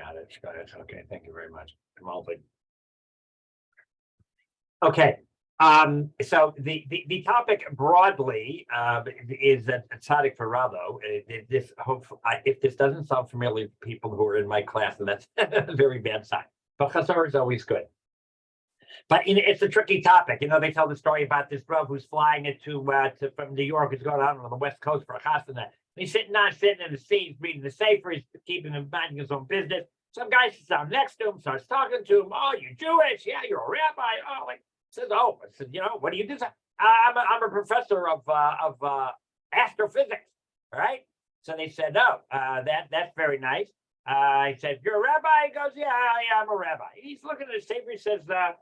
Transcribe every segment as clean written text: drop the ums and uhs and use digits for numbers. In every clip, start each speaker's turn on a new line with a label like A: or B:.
A: got it. Got it. Okay, thank you very much. I'm all good. Okay. So the topic broadly is that Tzadik for Ravo. This hopefully, if this doesn't sound familiar to people who are in my class, then that's a very bad sign. But Chazor is always good. But it's a tricky topic. They tell the story about this Rav who's flying into from New York. He's going out on the West Coast for a chasana. He's sitting in the seat, reading the Sefer. He's keeping him minding his own business. Some guy sits down next to him, starts talking to him. Oh, you're Jewish? Yeah, you're a rabbi. Oh, says, oh, I said, what do you do? I'm a professor of astrophysics. All right. So they said, no, that's very nice. I said, you're a rabbi? He goes, yeah, I'm a rabbi. He's looking at the Sefer. He says, I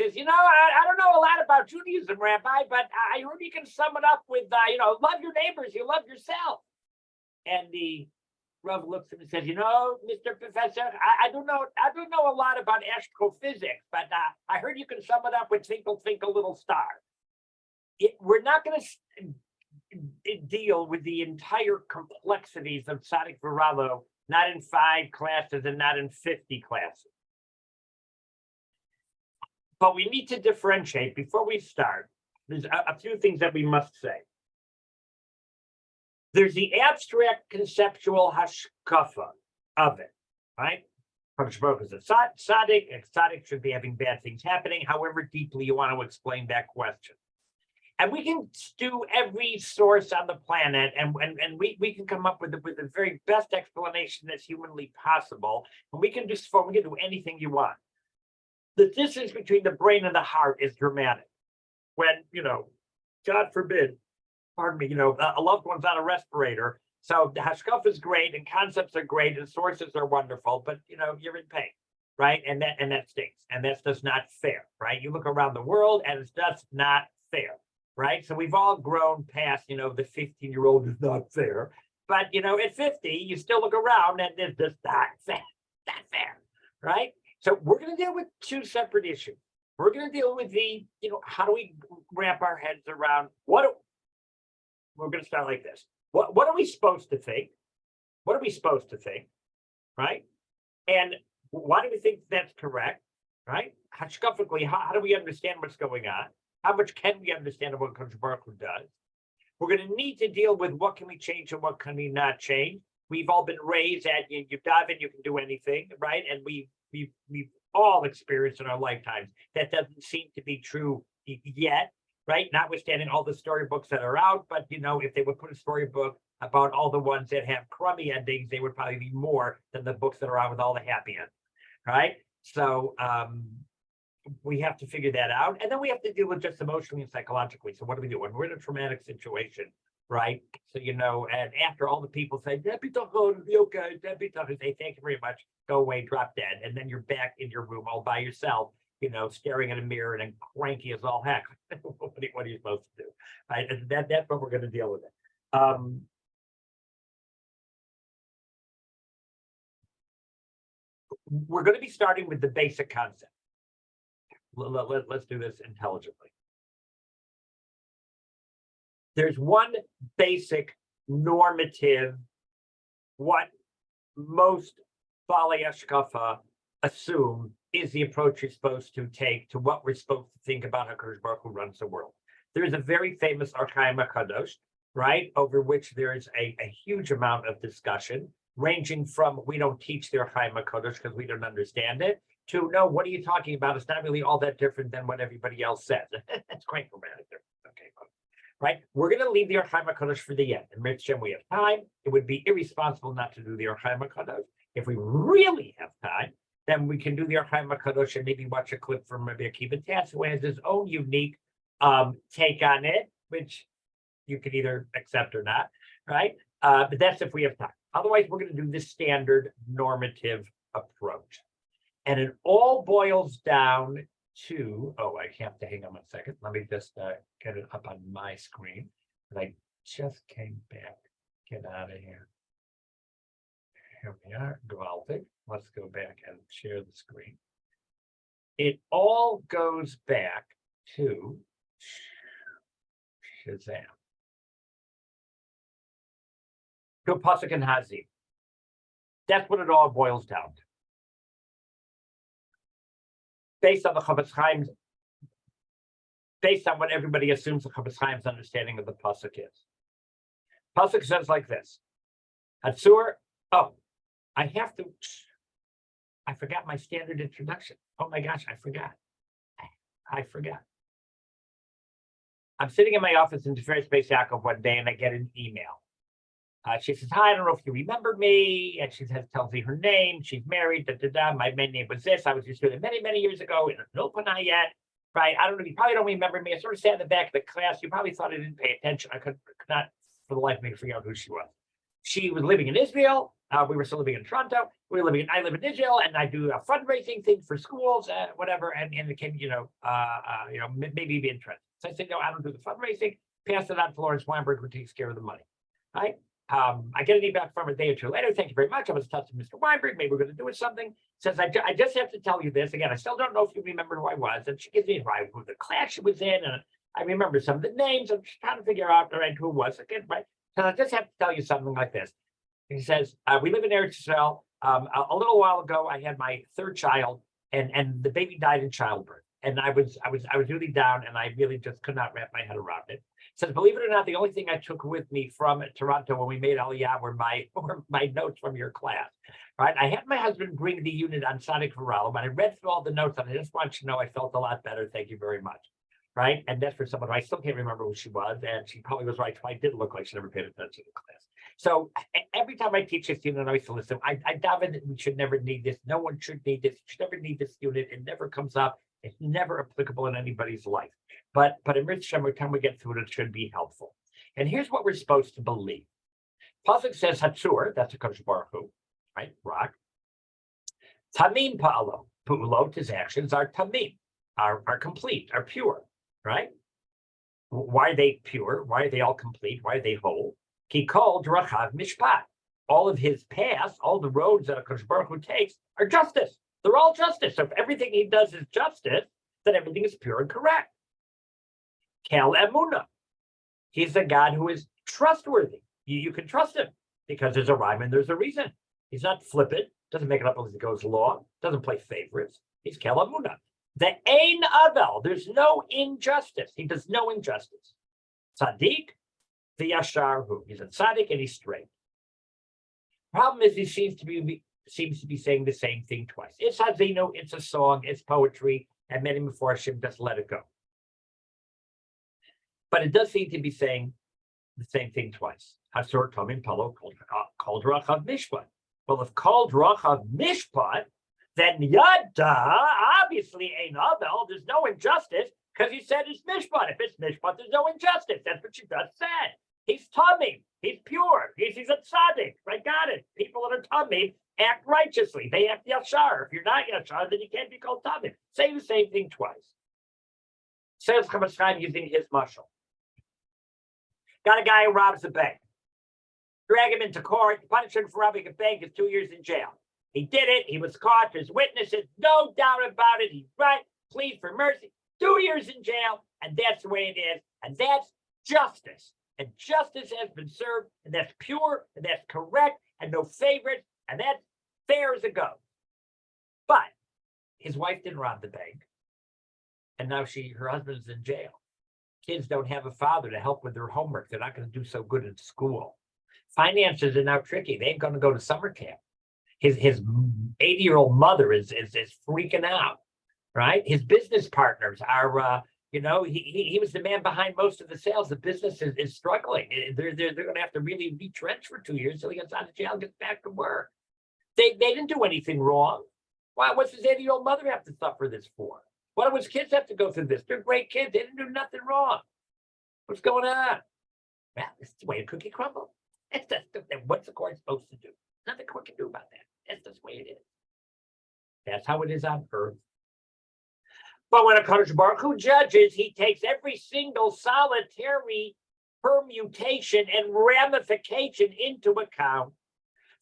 A: don't know a lot about Judaism, Rabbi, but I heard you can sum it up with, love your neighbors, you love yourself. And the Rav looks at him and says, Mr. Professor, I don't know a lot about astrophysics, but I heard you can sum it up with twinkle, twinkle, little star. We're not going to deal with the entire complexities of Tzadik V'Ralo, not in 5 classes and not in 50 classes. But we need to differentiate before we start. There's a few things that we must say. There's the abstract conceptual hashkafa of it, right? Kadosh Baruch is a tzaddik. A tzaddik should be having bad things happening, however deeply you want to explain that question. And we can do every source on the planet, and we can come up with the very best explanation that's humanly possible. And we can do anything you want. The distance between the brain and the heart is dramatic. When, God forbid, pardon me, a loved one's on a respirator. So the hashkaf is great and concepts are great and sources are wonderful, but you're in pain, right? And that stinks. And that's just not fair, right? You look around the world and it's just not fair, right? So we've all grown past, the 15-year-old is not fair. But at 50, you still look around and it's just not fair, right? So we're going to deal with 2 separate issues. We're going to deal with the, how do we wrap our heads around we're going to start like this. What are we supposed to think? What are we supposed to think, right? And why do we think that's correct, right? Hashkafically, how do we understand what's going on? How much can we understand of what Kadosh Baruch Hu does? We're going to need to deal with what can we change and what can we not change. We've all been raised at you dive in, you can do anything, right? And we've all experienced in our lifetimes. That doesn't seem to be true yet, right? Notwithstanding all the storybooks that are out, but if they would put a storybook about all the ones that have crummy endings, they would probably be more than the books that are out with all the happy endings, right? So we have to figure that out. And then we have to deal with just emotionally and psychologically. So what do we do when we're in a traumatic situation, right? So, and after all the people say, that'd be tough, it'll be okay, that'd be tough, and say, thank you very much, go away, drop dead. And then you're back in your room all by yourself, staring at a mirror and cranky as all heck. What are you supposed to do? Right? And that's what we're going to deal with it. We're going to be starting with the basic concept. Let's do this intelligently. There's one basic normative, what most Baalei Hashkafa assume is the approach you're supposed to take to what we're supposed to think about how Kadosh Baruch Hu runs the world. There is a very famous Archaim HaKadosh, right, over which there is a huge amount of discussion, ranging from we don't teach the Archaim HaKadosh because we don't understand it, to no, what are you talking about? It's not really all that different than what everybody else says. That's quite dramatic. Okay, right? We're going to leave the Archaim HaKadosh for the end. And Mitzvah, we have time. It would be irresponsible not to do the Archaim HaKadosh. If we really have time, then we can do the Archaim HaKadosh and maybe watch a clip from Rabbi Akiva Tatz, who has his own unique take on it, which you can either accept or not, right? But that's if we have time. Otherwise, we're going to do this standard normative approach. And it all boils down to, I have to hang on a second. Let me just get it up on my screen. And I just came back. Get out of here. Here we are, Gewaltig. Let's go back and share the screen. It all goes back to Shazam. To Pasuk and Hazim. That's what it all boils down to. Based on the Chofetz Chaim's, based on what everybody assumes the Chofetz Chaim's understanding of the pasuk is. Pasuk says like this: Hatzur. Oh, I forgot my standard introduction. Oh my gosh, I forgot. I'm sitting in my office in Tiferet Space Yaakov one day, and I get an email. She says, "Hi, I don't know if you remember me." And she tells me her name. She's married. My main name was this. I was your student many, many years ago. In no Panay yet, right? I don't know. You probably don't remember me. I sort of sat in the back of the class. You probably thought I didn't pay attention. I could not, for the life of me, figure out who she was. She was living in Israel. We were still living in Toronto. I live in Israel, and I do a fundraising thing for schools, whatever. And it can, maybe be interesting. So I said, no, I don't do the fundraising. Pass it on to Lawrence Weinberg, who takes care of the money. Right? I get an email from her a day or two later. Thank you very much. I was in touch with Mr. Weinberg. Maybe we're going to do something. Says, I just have to tell you this. Again, I still don't know if you remember who I was. And she gives me who the class she was in. And I remember some of the names. I'm just trying to figure out who it was. Again, right? So I just have to tell you something like this. He says, we live in Eretz Yisrael. A little while ago, I had my third child, and the baby died in childbirth. And I was really down, and I really just could not wrap my head around it. Says, believe it or not, the only thing I took with me from Toronto when we made Aliyah were my notes from your class. Right? I had my husband bring the unit on Tzadik Varala. When I read through all the notes, and I just want you to know I felt a lot better. Thank you very much. Right? And that's for someone who I still can't remember who she was, and she probably was right. I did look like she never paid attention to class. So every time I teach a student, I used to listen. I daven that we should never need this. No one should need this. You should never need this unit. It never comes up. It's never applicable in anybody's life. But in Rich every time we get through it, it should be helpful. And here's what we're supposed to believe. Pasuk says Hatzur, that's a Kodesh Baruch Hu, right? Rock. Tamim pa'alo. Pu'ulot, his actions are tamim, are complete, are pure, right? Why are they pure? Why are they all complete? Why are they whole? Ki kol drachav mishpat. All of his paths, all the roads that a Kodesh Baruch Hu takes are justice. They're all justice. So if everything he does is justice, then everything is pure and correct. Kel Emunah. He's a God who is trustworthy. You can trust him because there's a rhyme and there's a reason. He's not flippant, doesn't make it up as it goes along, doesn't play favorites. He's Kel Emunah. The Ein Avel, there's no injustice. He does no injustice. Tzadik, the Yashar Hu. He's a Tzadik and he's straight. Problem is he seems to be saying the same thing twice. It's Hazino, it's a song, it's poetry, and many Meforshim just let it go. But it does seem to be saying the same thing twice. Hasur Tomim Palo called Rachav Mishpat. Well, if called Rachav Mishpat, then Yada obviously ain't Abel. There's no injustice because he said it's Mishpat. If it's Mishpat, there's no injustice. That's what she just said. He's Tamim. He's pure. He's a tzaddik. I got it. People that are Tamim act righteously. They act Yashar. If you're not Yashar, then you can't be called Tamim. Say the same thing twice. Says Chofetz Chaim using his mashal. Got a guy who robs a bank. Drag him into court. Punish him for robbing a bank. Is 2 years in jail. He did it. He was caught. There's witnesses. No doubt about it. He's right. Plead for mercy. 2 years in jail. And that's the way it is. And that's justice. And justice has been served. And that's pure. And that's correct. And no favorites. And that's fair as it goes. But his wife didn't rob the bank. And now her husband's in jail. Kids don't have a father to help with their homework. They're not going to do so good in school. Finances are now tricky. They ain't going to go to summer camp. His 80-year-old mother is freaking out, right? His business partners are, he was the man behind most of the sales. The business is struggling. They're going to have to really retrench for 2 years until he gets out of jail and gets back to work. They didn't do anything wrong. Why? What's his 80-year-old mother have to suffer this for? Why do his kids have to go through this? They're great kids. They didn't do nothing wrong. What's going on? Well, it's the way a cookie crumbles. What's the court supposed to do? Nothing the court can do about that. That's just the way it is. That's how it is on earth. But when a Kodesh Baruch Hu judges, he takes every single solitary permutation and ramification into account.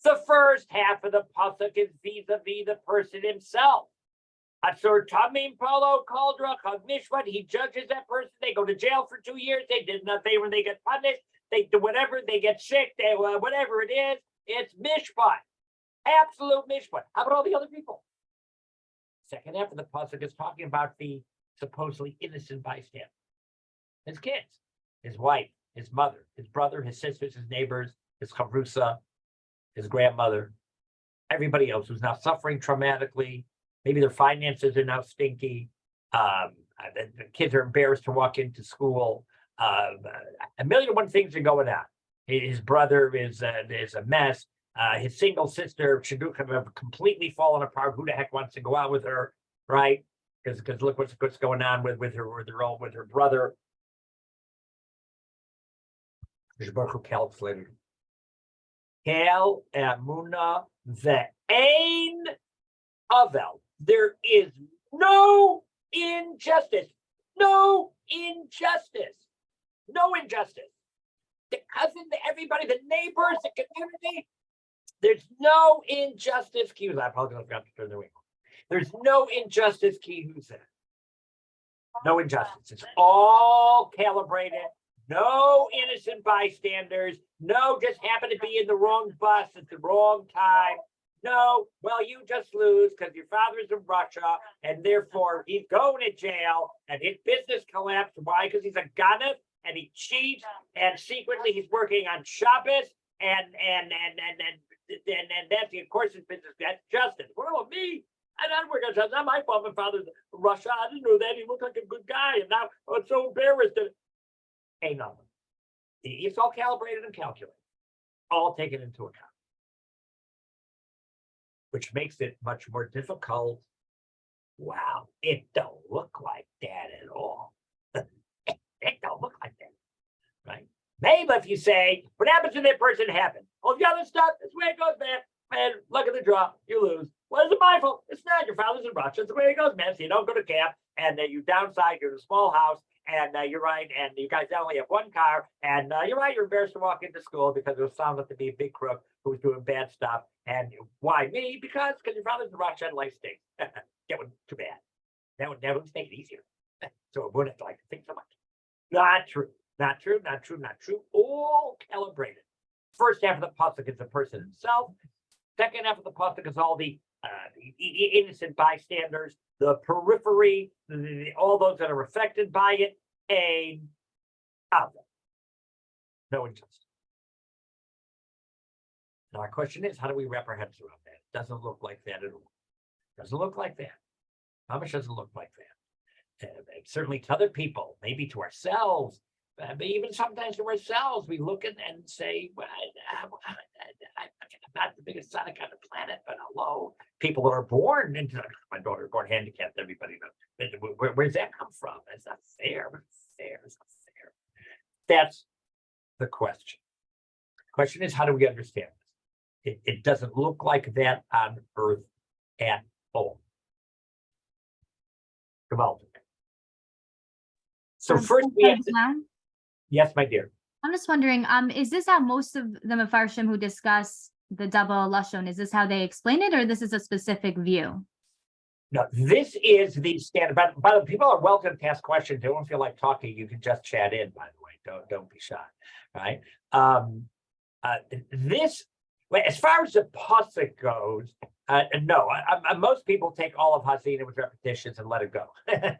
A: The first half of the pasuk is vis-a-vis the person himself. Atzur Tamim Palo called Rachav Mishpat. He judges that person. They go to jail for 2 years. They did nothing when they get punished. They do whatever. They get sick. Whatever it is. It's Mishpat. Absolute mishpat. How about all the other people? Second half of the pasuk is talking about the supposedly innocent bystander. His kids, his wife, his mother, his brother, his sisters, his neighbors, his chavrusa, his grandmother, everybody else who's now suffering traumatically. Maybe their finances are now stinky. The kids are embarrassed to walk into school. A million and one things are going on. His brother is a mess. His single sister Shadukha have completely fallen apart. Who the heck wants to go out with her, right? Because look what's going on with her brother. Baruch calculated. Kel Amuna ve'ain avel. There is no injustice. No injustice. No injustice. The cousin, everybody, the neighbors, the community. There's no injustice. I apologize, I forgot to turn the window. There's no injustice. Who's that? No injustice. It's all calibrated. No innocent bystanders. No, just happen to be in the wrong bus at the wrong time. No, well, you just lose because your father's in Russia and therefore he's going to jail and his business collapsed. Why? Because he's a ganef and he cheats and secretly he's working on Shabbos and that's of course his business. That's justice. Well, me. I don't work on Shabbos. Not my fault. My father's in Russia. I didn't know that. He looked like a good guy and now I'm so embarrassed. Ain't nothing. It's all calibrated and calculated, all taken into account, which makes it much more difficult. Wow, it don't look like that at all. It don't look like that, right? Maybe if you say, what happens to that person happened. All the other stuff, that's the way it goes, man. Man, look at the draw, you lose. Well, is it my fault? It's not. Your father's in Russia. It's the way it goes, man. So you don't go to camp, and you downsize, you're in a small house, and you're right, and you guys only have one car, and you're right, you're embarrassed to walk into school because it was found out to be a big crook who was doing bad stuff. And why me? Because your father's in Russia and life stinks. That would too bad. That would make it easier. So it wouldn't have to like to think so much. Not true. Not true. Not true. Not true. All calibrated. First half of the pasuk is the person himself. Second half of the pasuk is all the innocent bystanders, the periphery, all those that are affected by it, and no injustice. Now our question is, how do we wrap our heads around that? It doesn't look like that at all. Doesn't look like that. How much doesn't look like that? Certainly to other people, maybe to ourselves, but even sometimes to ourselves, we look at and say, well, I'm not the biggest Tzadik on the planet, but hello, people that are born into, my daughter was born handicapped, everybody knows. Where's that come from? It's not fair. It's fair. It's not fair. That's the question. The question is, how do we understand this? It doesn't look like that on earth at all. So first we have to, yes, my dear.
B: I'm just wondering, is this how most of the Mefarshim who discuss the double lashon, is this how they explain it, or this is a specific view?
A: No, this is the standard. But people are welcome to ask questions. They don't feel like talking. You can just chat in. By the way, don't be shy, right? This, as far as the pasuk goes, no. Most people take all of Hazina with repetitions and let it go. To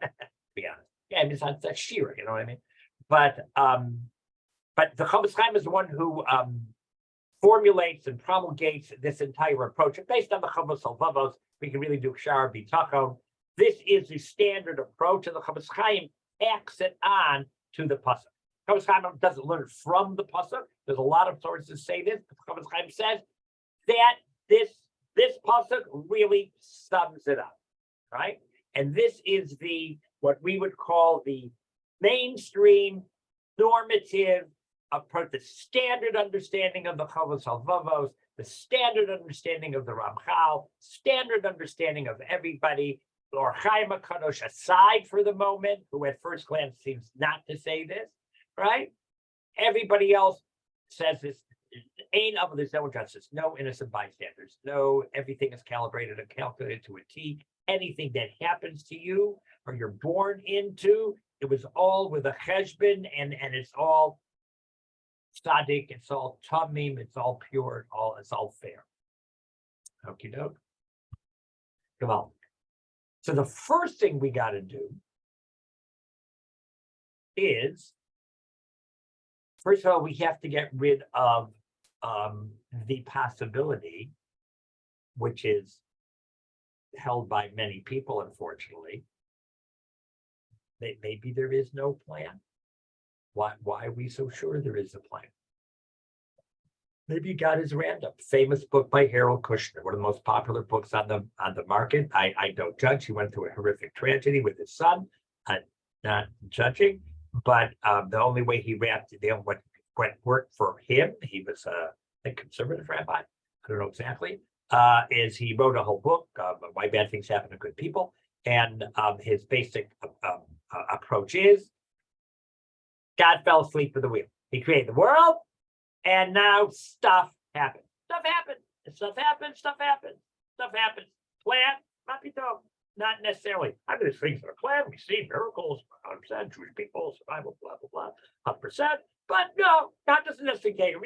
A: be honest, yeah, I mean that's shira, you know what I mean? But the Chofetz Chaim is the one who formulates and promulgates this entire approach. And based on the Chovos Halvavos, we can really do Kshar B'Tachon. This is the standard approach, and the Chofetz Chaim tacks it on to the pasuk. Chofetz Chaim doesn't learn from the pasuk. There's a lot of sources say this, but Chofetz Chaim says that this pasuk really sums it up, right? And this is what we would call the mainstream normative approach, the standard understanding of the Chovos Halvavos, the standard understanding of the Ramchal, standard understanding of everybody, or Chaim HaKadosh aside for the moment, who at first glance seems not to say this, right? Everybody else says this. There's no injustice, no innocent bystanders, no, everything is calibrated and calculated to a T. Anything that happens to you or you're born into, it was all with a cheshbon, and it's all Tzadik, it's all tamim, it's all pure, it's all fair. Okie doke. Come on. So the first thing we got to do is, first of all, we have to get rid of the possibility, which is held by many people, unfortunately, that maybe there is no plan. Why are we so sure there is a plan? Maybe God is random. Famous book by Harold Kushner, one of the most popular books on the market. I don't judge. He went through a horrific tragedy with his son. I'm not judging, but the only way he wrapped it, what worked for him, he was a conservative rabbi. I don't know exactly. Is he wrote a whole book, Why Bad Things Happen to Good People, and his basic approach is God fell asleep at the wheel. He created the world. And now stuff happens. Stuff happens. Stuff happens. Stuff happens. Stuff happens. Plan, not necessarily. I mean, there's things that are planned. We see miracles, 100%, Jewish people, survival, blah, blah, blah, 100%. But no, God doesn't necessarily take them.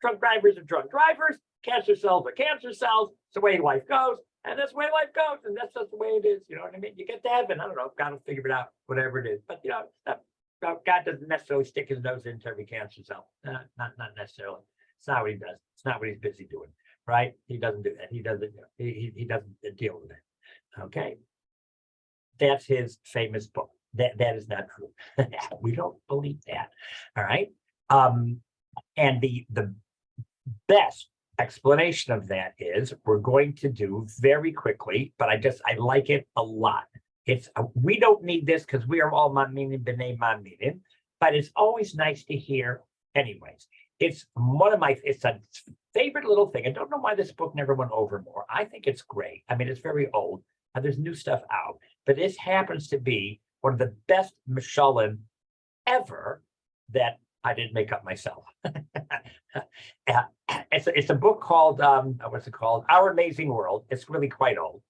A: Drunk drivers are drunk drivers. Cancer cells are cancer cells. It's the way life goes. And that's the way life goes. And that's just the way it is. You know what I mean? You get to heaven. I don't know. God will figure it out, whatever it is. But, God doesn't necessarily stick his nose into every cancer cell. Not necessarily. It's not what he does. It's not what he's busy doing, right? He doesn't do that. He doesn't. He doesn't deal with it. Okay, that's his famous book. That is not true. We don't believe that. All right. And the best explanation of that is we're going to do very quickly, but I like it a lot. We don't need this because we are all Maminin b'nei Maminin, but it's always nice to hear anyways. It's a favorite little thing. I don't know why this book never went over more. I think it's great. I mean, it's very old and there's new stuff out, but this happens to be one of the best Mishalim ever that I didn't make up myself. It's a book called, what's it called? Our Amazing World. It's really quite old.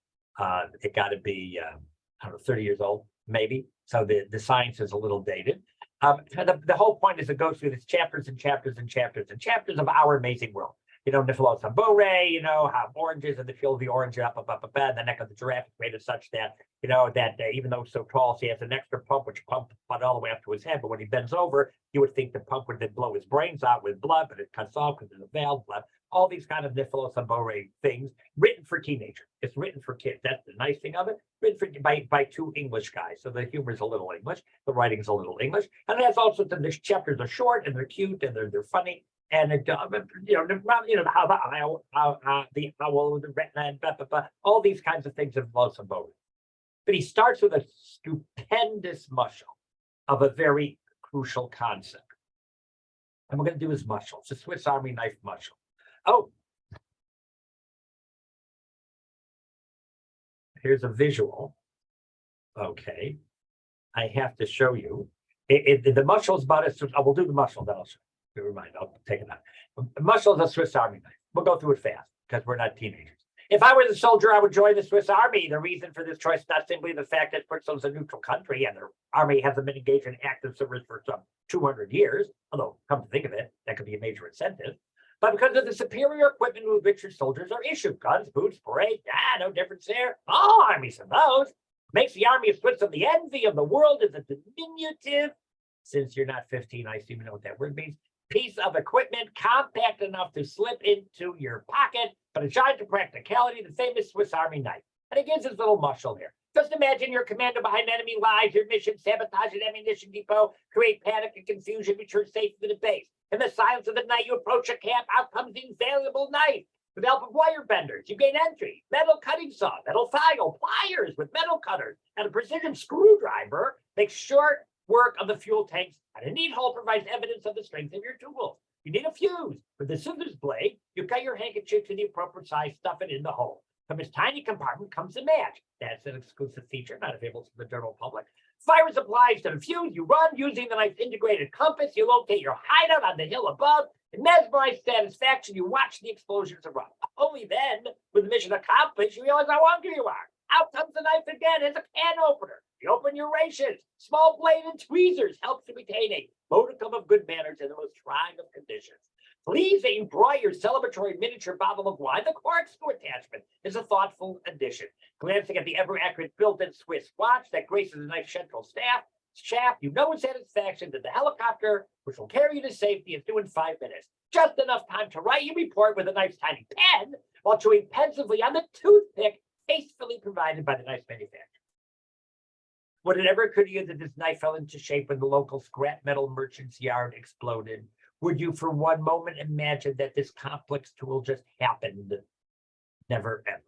A: It got to be, I don't know, 30 years old, maybe. So the science is a little dated. The whole point is it goes through these chapters and chapters and chapters and chapters of Our Amazing World. Nifilos Bore, how oranges and the field of the orange up, and the neck of the giraffe is made as such that, that even though it's so tall, he has an extra pump, which pumps blood all the way up to his head. But when he bends over, you would think the pump would then blow his brains out with blood, but it cuts off because there's a valve blood. All these kind of Nifilos Bore things written for teenagers. It's written for kids. That's the nice thing of it. Written by two English guys. So the humor is a little English. The writing is a little English. And it has also the chapters are short and they're cute and they're funny. And it, how the owl, the retina, and blah, blah, blah, all these kinds of things of Los Abode. But he starts with a stupendous mushal of a very crucial concept. And we're going to do his mushal. It's a Swiss Army knife mushal. Oh, here's a visual. Okay, I have to show you. The mushal is about it. We'll do the mushal, then I'll show you. Never mind, I'll take it out. The mushal is a Swiss Army knife. We'll go through it fast because we're not teenagers. If I was a soldier, I would join the Swiss Army. The reason for this choice is not simply the fact that Switzerland's a neutral country and their army hasn't been engaged in active service for some 200 years, although, come to think of it, that could be a major incentive, but because of the superior equipment with which your soldiers are issued. Guns, boots, parades, no difference there. All armies have those. Makes the army of Switzerland the envy of the world is a diminutive, since you're not 15, I assume you know what that word means, piece of equipment compact enough to slip into your pocket, but it shines to practicality, the famous Swiss Army knife. And it gives his little mushal here. Just imagine you're commander behind enemy lines, your mission, sabotage an ammunition depot, create panic and confusion, return safe to the base. In the silence of the night, you approach a camp, out comes the invaluable knife. With the help of wire benders, you gain entry, metal cutting saw, metal file, pliers with metal cutters, and a precision screwdriver makes short work of the fuel tanks, and a neat hole provides evidence of the strength of your tools. You need a fuse. With the scissors blade, you cut your handkerchief to the appropriate size, stuff it in the hole. From this tiny compartment comes a match. That's an exclusive feature, not available to the general public. Fire is applied to the fuse. You run using the knife's integrated compass. You locate your hideout on the hill above. In mesmerized satisfaction, you watch the explosions erupt. Only then, with the mission accomplished, you realize how hungry you are. Out comes the knife again as a can opener. You open your rations. Small blade and tweezers help to retain a modicum of good manners in the most trying of conditions. Please embroider your celebratory miniature bottle of wine. The corkscrew attachment is a thoughtful addition. Glancing at the ever-accurate built-in Swiss watch that graces a nice central shaft, you know with satisfaction that the helicopter, which will carry you to safety, is due in 5 minutes. Just enough time to write your report with a nice tiny pen while chewing pensively on the toothpick tastefully provided by the nice manufacturer. Would it ever occur to you that this knife fell into shape when the local scrap metal merchant's yard exploded? Would you for one moment imagine that this complex tool just happened? Never ever.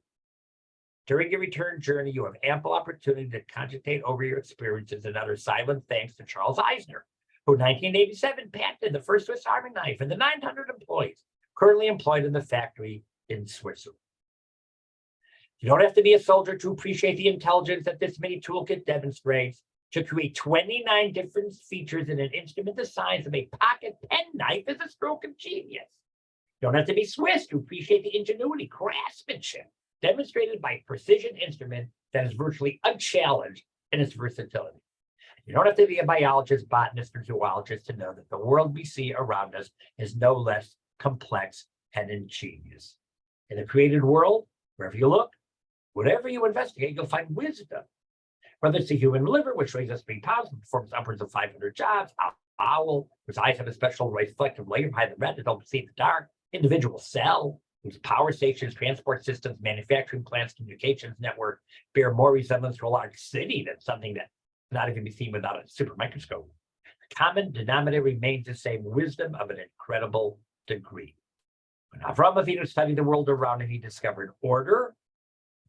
A: During your return journey, you have ample opportunity to cogitate over your experiences and utter silent thanks to Charles Eisner, who in 1987 patented the first Swiss Army knife and the 900 employees currently employed in the factory in Switzerland. You don't have to be a soldier to appreciate the intelligence that this mini toolkit demonstrates. To create 29 different features in an instrument the size of a pocket penknife is a stroke of genius. You don't have to be Swiss to appreciate the ingenuity, craftsmanship demonstrated by a precision instrument that is virtually unchallenged in its versatility. You don't have to be a biologist, botanist, or zoologist to know that the world we see around us is no less complex and ingenious. In the created world, wherever you look, whatever you investigate, you'll find wisdom. Whether it's the human liver, which weighs us 3 pounds and performs upwards of 500 jobs, owl, whose eyes have a special reflective layer behind the red that don't see in the dark, individual cell, whose power stations, transport systems, manufacturing plants, communications network bear more resemblance to a large city than something that cannot even be seen without a super microscope. The common denominator remains the same: wisdom of an incredible degree. When Avram Avinu studied the world around him, he discovered order,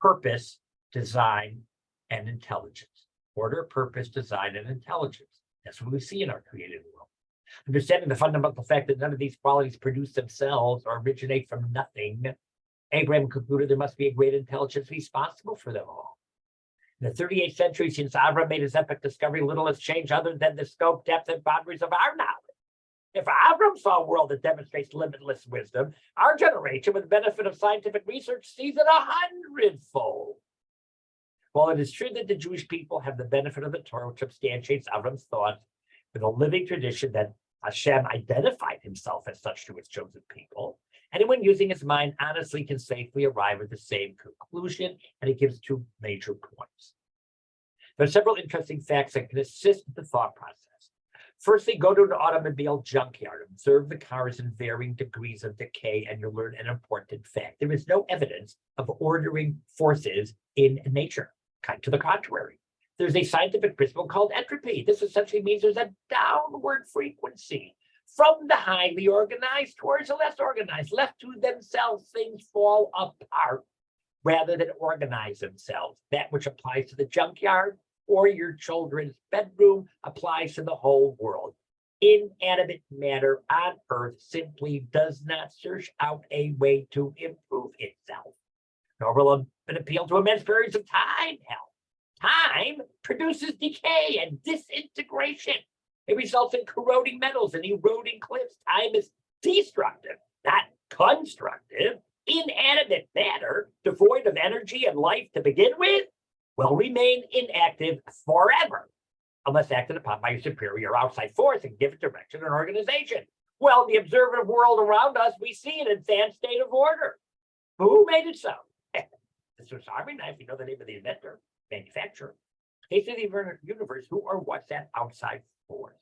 A: purpose, design, and intelligence. Order, purpose, design, and intelligence. That's what we see in our created world. Understanding the fundamental fact that none of these qualities produce themselves or originate from nothing, Abraham concluded there must be a great intelligence responsible for them all. In the 38th century, since Avram made his epic discovery, little has changed other than the scope, depth, and boundaries of our knowledge. If Avram saw a world that demonstrates limitless wisdom, our generation, with the benefit of scientific research, sees it 100-fold. While it is true that the Jewish people have the benefit of the Torah, which substantiates Avram's thoughts with a living tradition that Hashem identified himself as such to his chosen people, anyone using his mind honestly can safely arrive at the same conclusion, and he gives 2 major points. There are several interesting facts that can assist with the thought process. Firstly, go to an automobile junkyard, observe the cars in varying degrees of decay, and you'll learn an important fact. There is no evidence of ordering forces in nature. Kind to the contrary. There's a scientific principle called entropy. This essentially means there's a downward frequency from the highly organized towards the less organized. Left to themselves, things fall apart rather than organize themselves. That which applies to the junkyard or your children's bedroom applies to the whole world. Inanimate matter on Earth simply does not search out a way to improve itself, nor will it appeal to immense periods of time. Hell, time produces decay and disintegration. It results in corroding metals and eroding cliffs. Time is destructive, not constructive. Inanimate matter, devoid of energy and life to begin with, will remain inactive forever, unless acted upon by a superior outside force and given direction and organization. Well, in the observable world around us, we see an advanced state of order. But who made it so? The Swiss Army knife, you know the name of the inventor, manufacturer. Case of the universe, who or what's that outside force?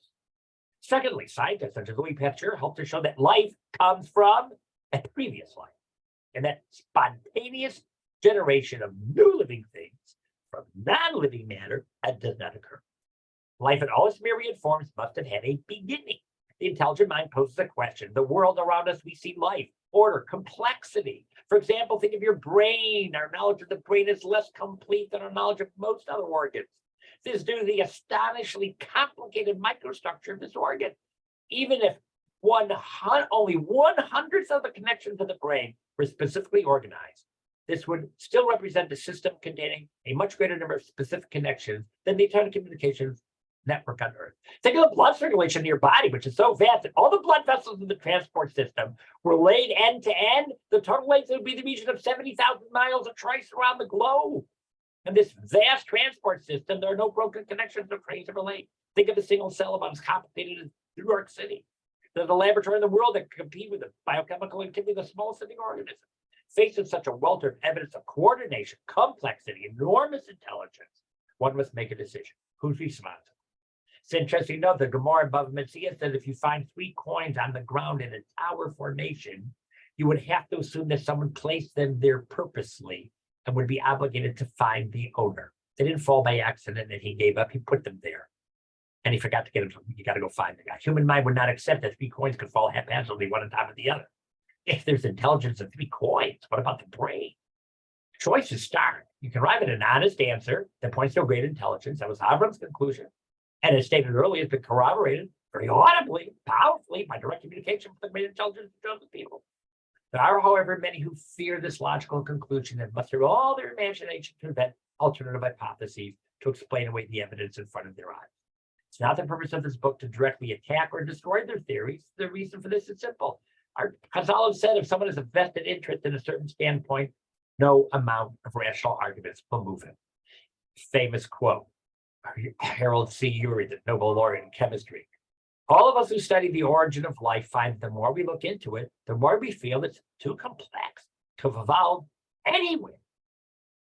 A: Secondly, scientists such as Louis Pasteur help to show that life comes from a previous life, and that spontaneous generation of new living things from non-living matter does not occur. Life in all its myriad forms must have had a beginning. The intelligent mind poses a question. The world around us, we see life, order, complexity. For example, think of your brain. Our knowledge of the brain is less complete than our knowledge of most other organs. This is due to the astonishingly complicated microstructure of this organ. Even if only 1/100th of the connections of the brain were specifically organized, this would still represent a system containing a much greater number of specific connections than the entire communications network on Earth. Think of the blood circulation in your body, which is so vast that all the blood vessels in the transport system were laid end to end. The total length would be the region of 70,000 miles of trace around the globe. In this vast transport system, there are no broken connections or trains ever laid. Think of a single cell about as complicated as New York City. There's a laboratory in the world that can compete with the biochemical activity of the smallest living organism. Faced with such a welter of evidence of coordination, complexity, enormous intelligence, one must make a decision. Who's responsible? It's interesting to note the Gemara above Metziah says if you find 3 coins on the ground in a tower formation, you would have to assume that someone placed them there purposely and would be obligated to find the owner. They didn't fall by accident and he gave up, he put them there. And he forgot to get them, you got to go find the guy. Human mind would not accept that 3 coins could fall haphazardly one on top of the other. If there's intelligence of 3 coins, what about the brain? Choice is stark. You can arrive at an honest answer that points to a great intelligence. That was Avram's conclusion. And as stated earlier, it's been corroborated very audibly, powerfully by direct communication with the great intelligence of the people. There are, however, many who fear this logical conclusion and muster all their imagination to invent alternative hypotheses to explain away the evidence in front of their eyes. It's not the purpose of this book to directly attack or destroy their theories. The reason for this is simple. Our Chazal said if someone has a vested interest in a certain standpoint, no amount of rational arguments will move him. Famous quote, Harold C. Urey, the Nobel laureate in chemistry. All of us who study the origin of life find the more we look into it, the more we feel it's too complex to have evolved anywhere.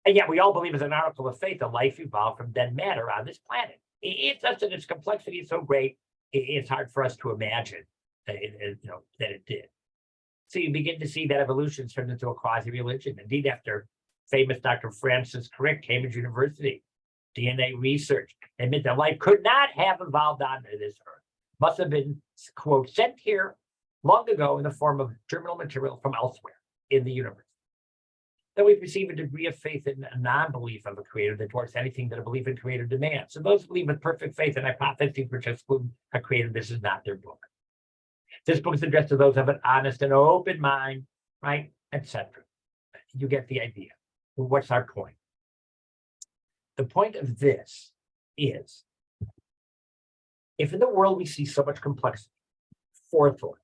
A: And yet we all believe as an article of faith that life evolved from dead matter on this planet. It's just that its complexity is so great, it's hard for us to imagine that it did. So you begin to see that evolution turned into a quasi-religion. Indeed, after famous Dr. Francis Crick, Cambridge University, DNA research admit that life could not have evolved onto this earth. Must have been, quote, sent here long ago in the form of germinal material from elsewhere in the universe. Then we perceive a degree of faith in a non-belief of a creator that dwarfs anything that a belief in creator demands. So those believe with perfect faith in hypotheses which exclude a creator, this is not their book. This book is addressed to those who have an honest and open mind, right, etc. You get the idea. Well, what's our point? The point of this is, if in the world we see so much complexity, forethought,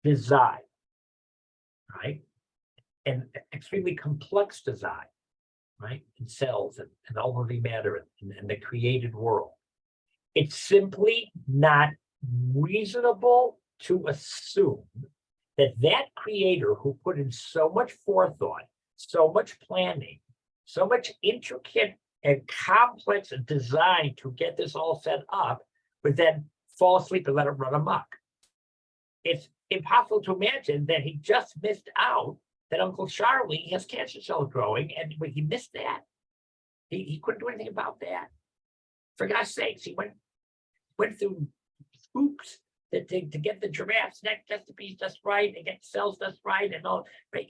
A: design, right, and extremely complex design, right, in cells and all of the matter and the created world, it's simply not reasonable to assume that that creator who put in so much forethought, so much planning, so much intricate and complex design to get this all set up, would then fall asleep and let it run amok. It's impossible to imagine that he just missed out that Uncle Charlie has cancer cells growing, and when he missed that, he couldn't do anything about that. For God's sakes, he went through hoops to get the giraffe's neck just to be just right, and get the cells just right, and all that.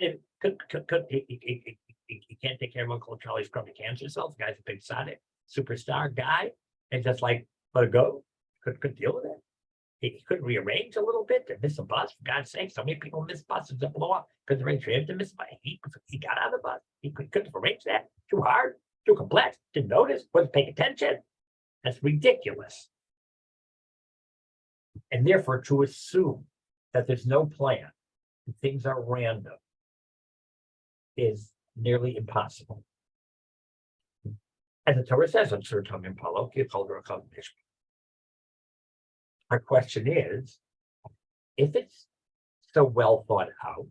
A: And he can't take care of Uncle Charlie's chronic cancer cells. The guy's a big Tzadik, superstar guy, and just like let it go. Couldn't deal with it. He couldn't rearrange a little bit to miss a bus. For God's sake, so many people miss buses that blow up because arrange for him to miss a bus. He got out of the bus. He couldn't arrange that. Too hard, too complex. Didn't notice. Wasn't paying attention. That's ridiculous. And therefore, to assume that there's no plan and things are random is nearly impossible. As the Torah says, on Sur Tom Impalo, our question is, if it's so well thought out,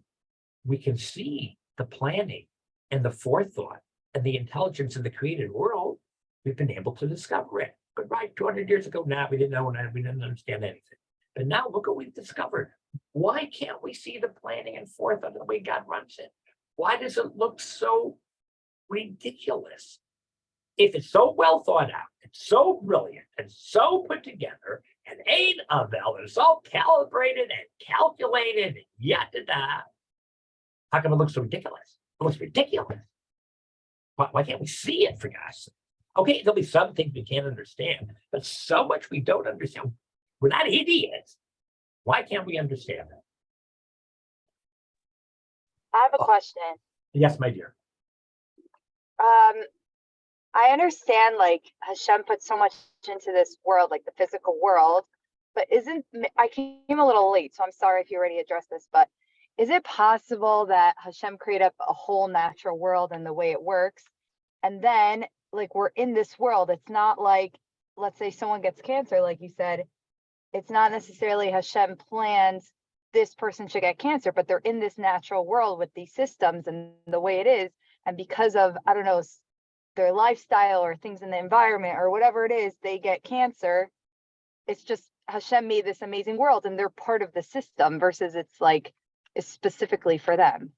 A: we can see the planning and the forethought and the intelligence in the created world, we've been able to discover it. But right, 200 years ago, now we didn't know and we didn't understand anything. But now look what we've discovered. Why can't we see the planning and forethought of the way God runs it? Why does it look so ridiculous? If it's so well thought out, it's so brilliant, and so put together, and ain't Avel, and it's all calibrated and calculated, and yada-da, how come it looks so ridiculous? It looks ridiculous. Why can't we see it, for God's sake? Okay, there'll be some things we can't understand, but so much we don't understand. We're not idiots. Why can't we understand that?
C: I have a question.
A: Yes, my dear.
C: I understand like Hashem put so much into this world, like the physical world, but I came a little late, so I'm sorry if you already addressed this, but is it possible that Hashem created a whole natural world and the way it works? And then like we're in this world, it's not like, let's say someone gets cancer, like you said, it's not necessarily Hashem plans this person should get cancer, but they're in this natural world with these systems and the way it is. And because of, I don't know, their lifestyle or things in the environment or whatever it is, they get cancer. It's just Hashem made this amazing world and they're part of the system versus it's like, it's specifically for them.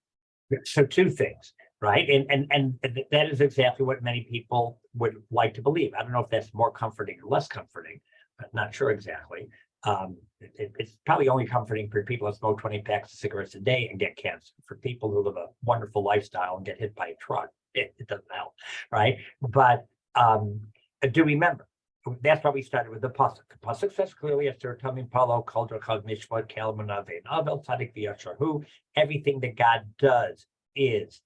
A: So two things, right? And that is exactly what many people would like to believe. I don't know if that's more comforting or less comforting, but not sure exactly. It's probably only comforting for people that smoke 20 packs of cigarettes a day and get cancer. For people who live a wonderful lifestyle and get hit by a truck, it doesn't help, right? But do remember, that's why we started with the pasuk. The pasuk says clearly, "Esther tamim palo kol drachad mishpat kel manavein avel tzadik v'yasharhu." Everything that God does is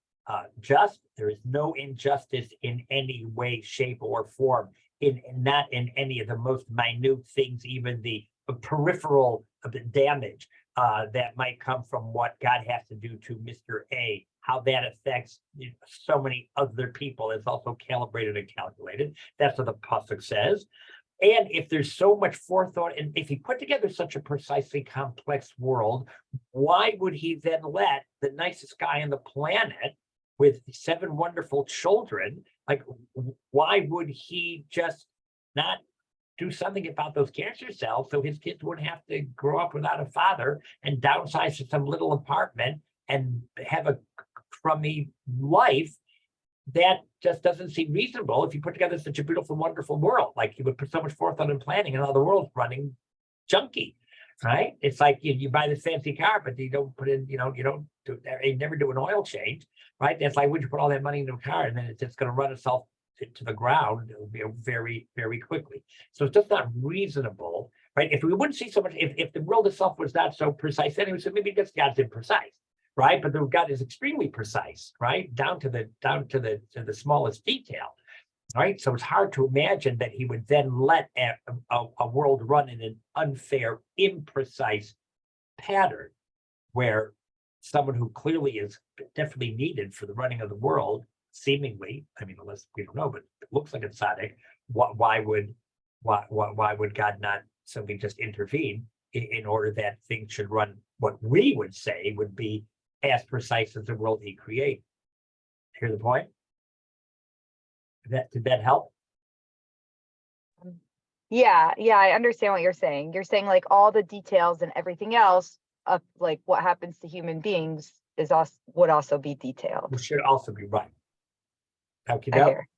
A: just. There is no injustice in any way, shape, or form. Not in any of the most minute things, even the peripheral damage that might come from what God has to do to Mr. A, how that affects so many other people is also calibrated and calculated. That's what the pasuk says. And if there's so much forethought, and if he put together such a precisely complex world, why would he then let the nicest guy on the planet with 7 wonderful children, like, why would he just not do something about those cancer cells so his kids wouldn't have to grow up without a father and downsize to some little apartment and have a crummy life? That just doesn't seem reasonable if you put together such a beautiful, wonderful world. Like, you would put so much forethought and planning, and all the world's running junky, right? It's like you buy this fancy car, but you don't put in, you never do an oil change, right? That's like, would you put all that money into a car and then it's just going to run itself to the ground very, very quickly. So it's just not reasonable, right? If we wouldn't see so much, if the world itself was not so precise anyway, so maybe just God's imprecise, right? But the God is extremely precise, right? Down to the smallest detail, right? So it's hard to imagine that he would then let a world run in an unfair, imprecise pattern where someone who clearly is definitely needed for the running of the world, seemingly, I mean, unless we don't know, but it looks like it's Tzadik. Why would God not simply just intervene in order that things should run what we would say would be as precise as the world he created? Hear the point? Did that help?
C: Yeah, I understand what you're saying. You're saying like all the details and everything else of like what happens to human beings is also would also be detailed.
A: It should also be right. Okay,
C: I hear.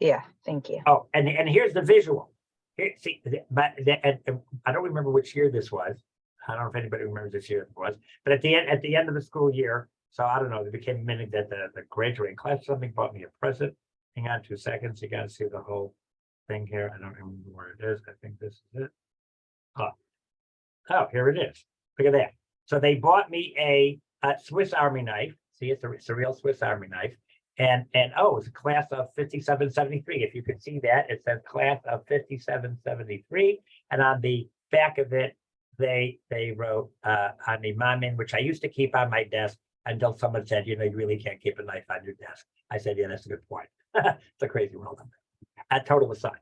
C: Yeah, thank you.
A: Oh, and here's the visual. Here, see, and I don't remember which year this was. I don't know if anybody remembers which year it was, but at the end of the school year, so I don't know, it became a minute that the graduating class something bought me a present. Hang on 2 seconds, you gotta see the whole thing here. I don't remember where it is. I think this is it. Oh, here it is. Look at that. So they bought me a Swiss Army knife. See, it's a real Swiss Army knife. And oh, it's a class of 5773. If you can see that, it says class of 5773. And on the back of it, they wrote on the mamin, which I used to keep on my desk until someone said, you really can't keep a knife on your desk. I said, yeah, that's a good point. It's a crazy world. A total aside.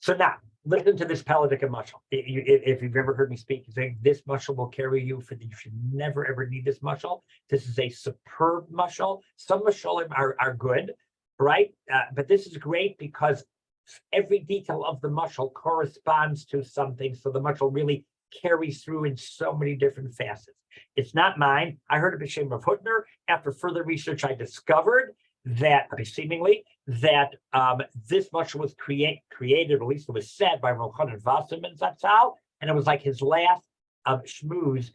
A: So now, listen to this Paladic mushal. If you've ever heard me speak, you think this mushal will carry you you should never ever need this mushal. This is a superb mushal. Some mushalim are good, right? But this is great because every detail of the mushal corresponds to something. So the mushal really carries through in so many different facets. It's not mine. I heard of B'Shem Rav Hutner. After further research, I discovered that seemingly that this mushal was created, at least it was said, by Rav Chanan Wasserman Zatzal, and it was like his last schmooze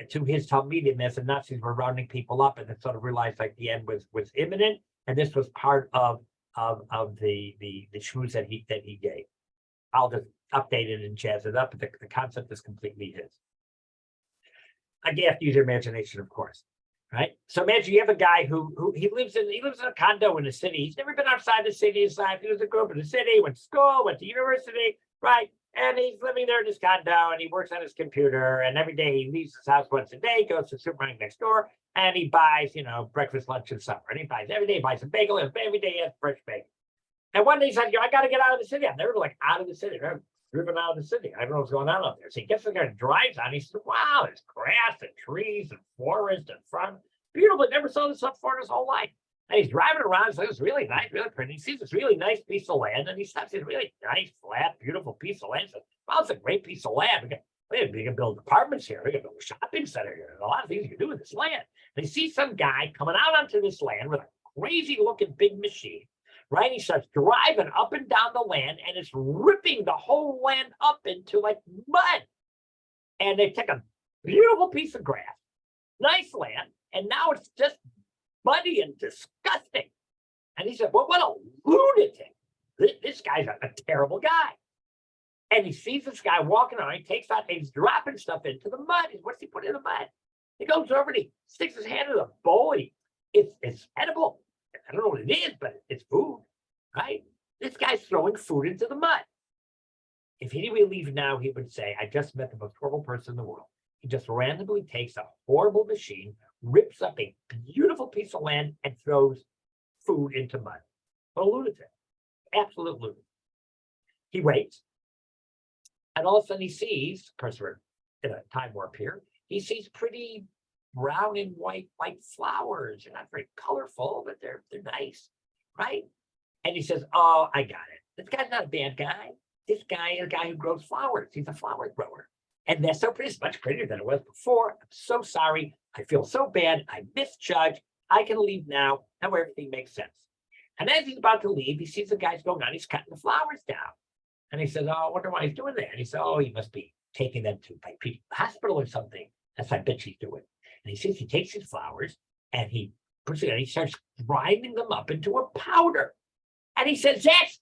A: to his talmidim as the Nazis were rounding people up, and they sort of realized like the end was imminent, and this was part of the schmooze that he gave. I'll just update it and jazz it up, but the concept is completely his. Again, you have to use your imagination, of course. Right. So imagine you have a guy who he lives in a condo in the city. He's never been outside the city in his life. He was a group in the city, went to school, went to university, right? And he's living there in his condo and he works on his computer. And every day he leaves his house once a day, goes to the supermarket next door, and he buys, breakfast, lunch, and supper. And he buys every day, he buys a bagel, and every day he has fresh bagel. And one day he's like, I got to get out of the city. I'm never like out of the city. driven out of the city. I don't know what's going on out there. So he gets in there and drives on. He says, wow, there's grass and trees and forest and front. Beautiful. Never saw this up for his whole life. And he's driving around. So it's really nice, really pretty. He sees this really nice piece of land and he stops this really nice, flat, beautiful piece of land. He says, wow, it's a great piece of land. We can build apartments here. We can build a shopping center here. There's a lot of things you can do with this land. And he sees some guy coming out onto this land with a crazy looking big machine, right? He starts driving up and down the land and it's ripping the whole land up into like mud. And they take a beautiful piece of grass, nice land, and now it's just muddy and disgusting. And he said, well, what a lunatic. This guy's a terrible guy. And he sees this guy walking around, he takes out, and he's dropping stuff into the mud. What's he put in the mud? He goes over and he sticks his hand in the bowl. It's edible. I don't know what it is, but it's food, right? This guy's throwing food into the mud. If he didn't leave now, he would say, I just met the most horrible person in the world. He just randomly takes a horrible machine, rips up a beautiful piece of land, and throws food into mud. What a lunatic. Absolute lunatic. He waits. And all of a sudden he sees, of course, we're in a time warp here, he sees pretty brown and white flowers. They're not very colorful, but they're nice, right? And he says, oh, I got it. This guy's not a bad guy. This guy is a guy who grows flowers. He's a flower grower. And they're so pretty, it's much prettier than it was before. I'm so sorry. I feel so bad. I misjudged. I can leave now. Now everything makes sense. And as he's about to leave, he sees the guy's going on. He's cutting the flowers down. And he says, oh, I wonder why he's doing that. And he said, oh, he must be taking them to like the hospital or something. That's what I bet she's doing. And he says he takes his flowers and he puts it and he starts grinding them up into a powder. And he says, that's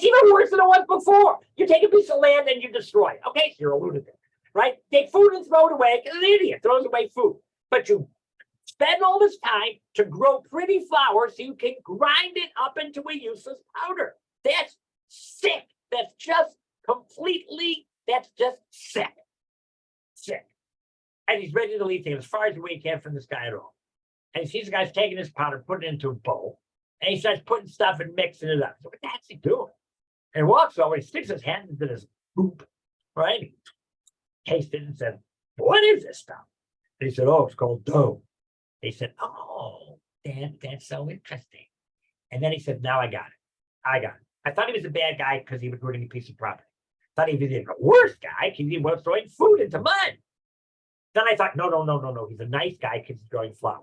A: even worse than it was before. You take a piece of land and you destroy it. Okay, so you're a lunatic, right? Take food and throw it away. An idiot throws away food. But you spend all this time to grow pretty flowers so you can grind it up into a useless powder. That's sick. That's just sick. Sick. And he's ready to leave things as far as away he can from this guy at all. And he sees the guy's taking his powder, putting it into a bowl, and he starts putting stuff and mixing it up. So what's he doing? And he walks over, he sticks his hand into this goop, right? He tastes it and said, what is this stuff? And he said, oh, it's called dough. He said, oh, that's so interesting. And then he said, now I got it. I thought he was a bad guy because he was ruining a piece of property. I thought he was even a worse guy because he was throwing food into mud. Then I thought, no. He's a nice guy because he's growing flowers.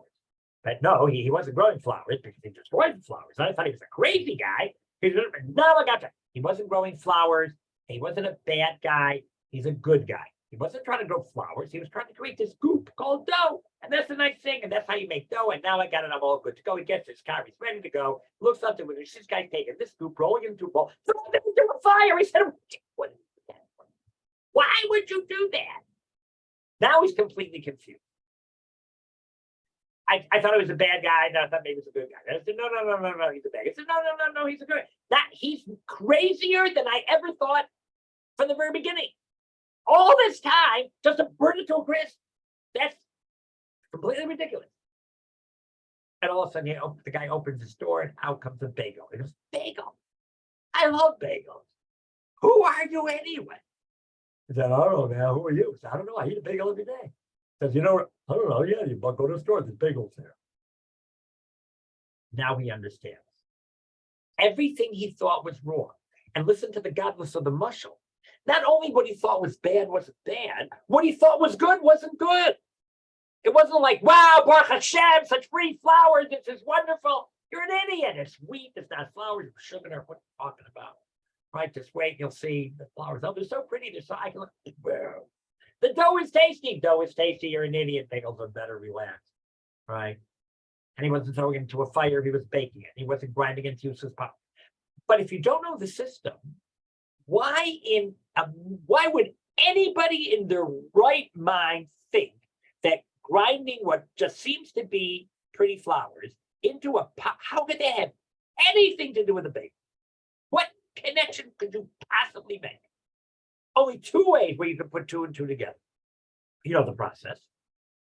A: But no, he wasn't growing flowers because he destroyed the flowers. I thought he was a crazy guy. Now I got that. He wasn't growing flowers. He wasn't a bad guy. He's a good guy. He wasn't trying to grow flowers. He was trying to create this goop called dough. And that's the nice thing. And that's how you make dough. And now I got it. I'm all good to go. He gets his car. He's ready to go. Looks up to it. This guy's taking this goop, rolling it into a bowl, throwing it into a fire. He said, why would you do that? Now he's completely confused. I thought he was a bad guy. No, I thought maybe he was a good guy. I said, no, he's a bad guy. I said, no, he's a good guy. He's crazier than I ever thought from the very beginning. All this time just to burn it to a crisp. That's completely ridiculous. And all of a sudden, the guy opens his door and out comes a bagel. He goes, bagel. I love bagels. Who are you anyway? He said, I don't know, man. Who are you? I said, I don't know. I eat a bagel every day. He says, I don't know. Yeah, you go to the store. There's bagels there. Now he understands. Everything he thought was wrong. And listen to the godless of the mushal. Not only what he thought was bad wasn't bad, what he thought was good wasn't good. It wasn't like, wow, Baruch Hashem, such free flowers, this is wonderful. You're an idiot. It's wheat, it's not flowers, it's sugar, what are you talking about? Right, just wait, you'll see the flowers. Oh, they're so pretty, they're so, I can look, wow. The dough is tasty. Dough is tasty, you're an idiot. Bagels are better, relax, right? And he wasn't throwing it into a fire, he was baking it. He wasn't grinding it into useless powder. But if you don't know the system, why would anybody in their right mind think that grinding what just seems to be pretty flowers into a pot, how could that have anything to do with a bagel? What connection could you possibly make? Only two ways where you can put two and two together. You know the process.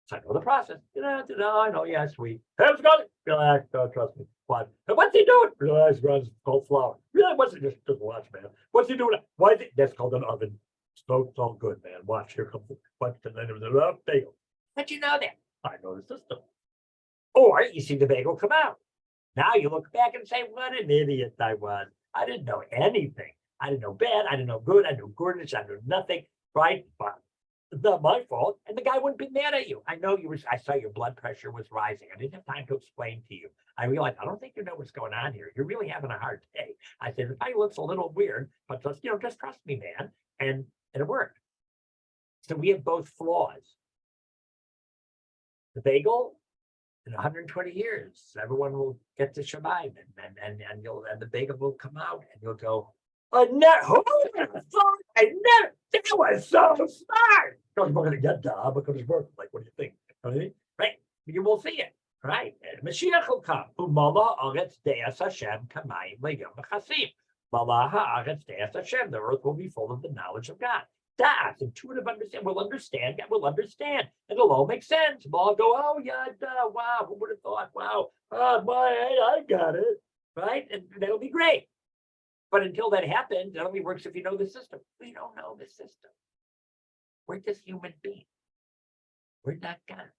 A: So I know the process. I know, yeah, sweet. How's it going? Relax, don't trust me. What? And what's he doing? Relax, runs cold flour. Really, what's it? Just watch, man. What's he doing? Why is it? That's called an oven. Smoke's all good, man. Watch, here comes the what? And then there was a bagel. How'd you know that? I know the system. Or you see the bagel come out. Now you look back and say, what an idiot I was. I didn't know anything. I didn't know bad. I didn't know good. I knew goodness. I knew nothing. Right? But it's not my fault. And the guy wouldn't be mad at you. I know you were, I saw your blood pressure was rising. I didn't have time to explain to you. I realized, I don't think you know what's going on here. You're really having a hard day. I said, the guy looks a little weird, but just, just trust me, man. And it worked. So we have both flaws. The bagel, in 120 years, everyone will get to survive, and the bagel will come out, and you'll go, I never, that was so smart. Because we're going to get the because it's working. Like, what do you think? You know what I mean? Right? You will see it, right? Mashiach will come. Umala aretz deas Hashem kamayim legam b'chasim. Mala haaretz deas Hashem. The earth will be full of the knowledge of God. That's intuitive understand. We'll understand. God will understand. And it'll all make sense. We'll all go, oh, yeah, duh, wow, who would have thought? Wow, I got it. Right? And that'll be great. But until that happens, it only works if you know the system. We don't know the system. We're just human beings. We're not God.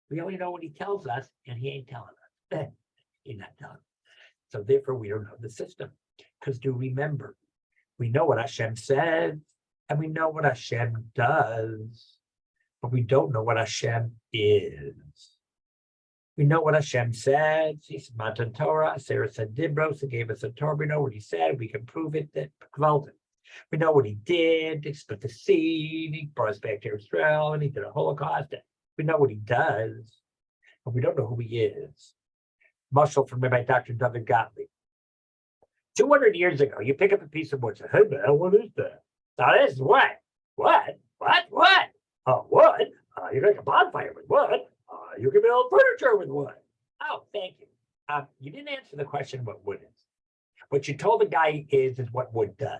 A: We only know what he tells us, and he ain't telling us. He's not telling us. So therefore, we don't know the system. Because do remember, we know what Hashem says, and we know what Hashem does, but we don't know what Hashem is. We know what Hashem said. He said, Matan Torah, Sarah said Dibros, he gave us a Torah. We know what he said. We can prove it. That we know what he did. He split the seed. He brought us back to Israel, and he did a Holocaust. We know what he does, but we don't know who he is. Mushal from Rabbi Dr. David Gottlieb. 200 years ago, you pick up a piece of wood and say, hey man, what is that? Now this is what? What? Oh, wood? You make a bonfire with wood. You can build furniture with wood. Oh, thank you. You didn't answer the question what wood is. What you told the guy is what wood does.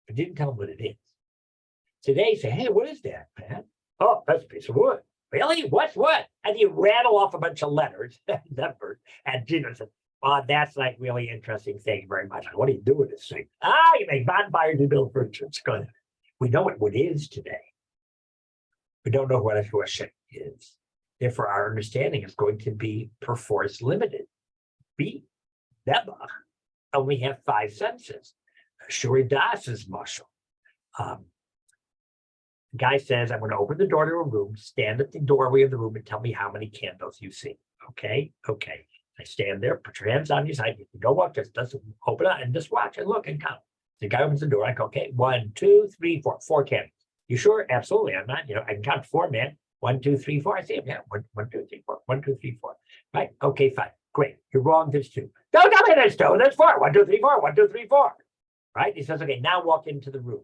A: But didn't tell him what it is. Today, say, hey, what is that, man? Oh, that's a piece of wood. Really? What's what? And you rattle off a bunch of letters, numbers, and Gina said, oh, that's like really interesting. Thank you very much. What do you do with this thing? You make bonfires, you build furniture. It's good. We know what wood is today. We don't know what Hashem is. Therefore, our understanding is going to be perforce limited. We, Nebach, only have 5 senses. Shuri Das is marshal. The guy says, I'm going to open the door to a room, stand at the doorway of the room, and tell me how many candles you see. Okay. I stand there, put your hands on your side. You can go up, just open it and just watch and look and count. The guy opens the door. I go, okay, 1, 2, 3, 4, 4 candles. You sure? Absolutely. I'm not, I can count 4, man. 1, 2, 3, 4. I see him. Yeah. 1, 2, 3, 4. 1, 2, 3, 4. Right. Okay, fine. Great. You're wrong. There's 2. Don't tell me there's 2. There's 4. 1, 2, 3, 4. 1, 2, 3, 4. Right. He says, okay, now walk into the room.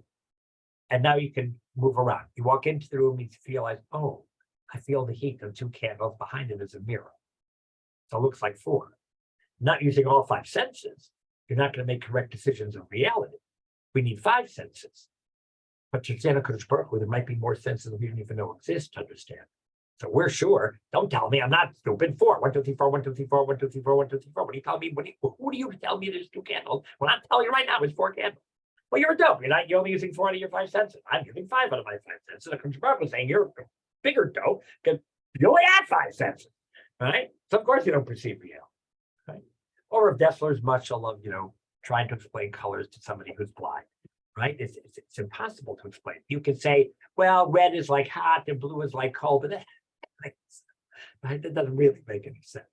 A: And now you can move around. You walk into the room, you realize, oh, I feel the heat of 2 candles. Behind it is a mirror. So it looks like 4. Not using all 5 senses, you're not going to make correct decisions of reality. We need 5 senses. But to understand a Kodesh Baruch Hu, there might be more senses that we don't even know exist to understand. So we're sure. Don't tell me I'm not stupid. 4, 1, 2, 3, 4, 1, 2, 3, 4, 1, 2, 3, 4, 1, 2, 3, 4. What do you tell me? Who do you tell me there's 2 candles? Well, I'm telling you right now, it's 4 candles. Well, you're a dope. You're only using 4 out of your 5 senses. I'm using 5 out of my 5 senses. The Kodesh Baruch Hu is saying you're a bigger dope because you only have 5 senses. Right? So of course you don't perceive reality. Right? Or if Dessler's mushal of, trying to explain colors to somebody who's blind. Right? It's impossible to explain. You can say, well, red is like hot and blue is like cold, but that doesn't really make any sense.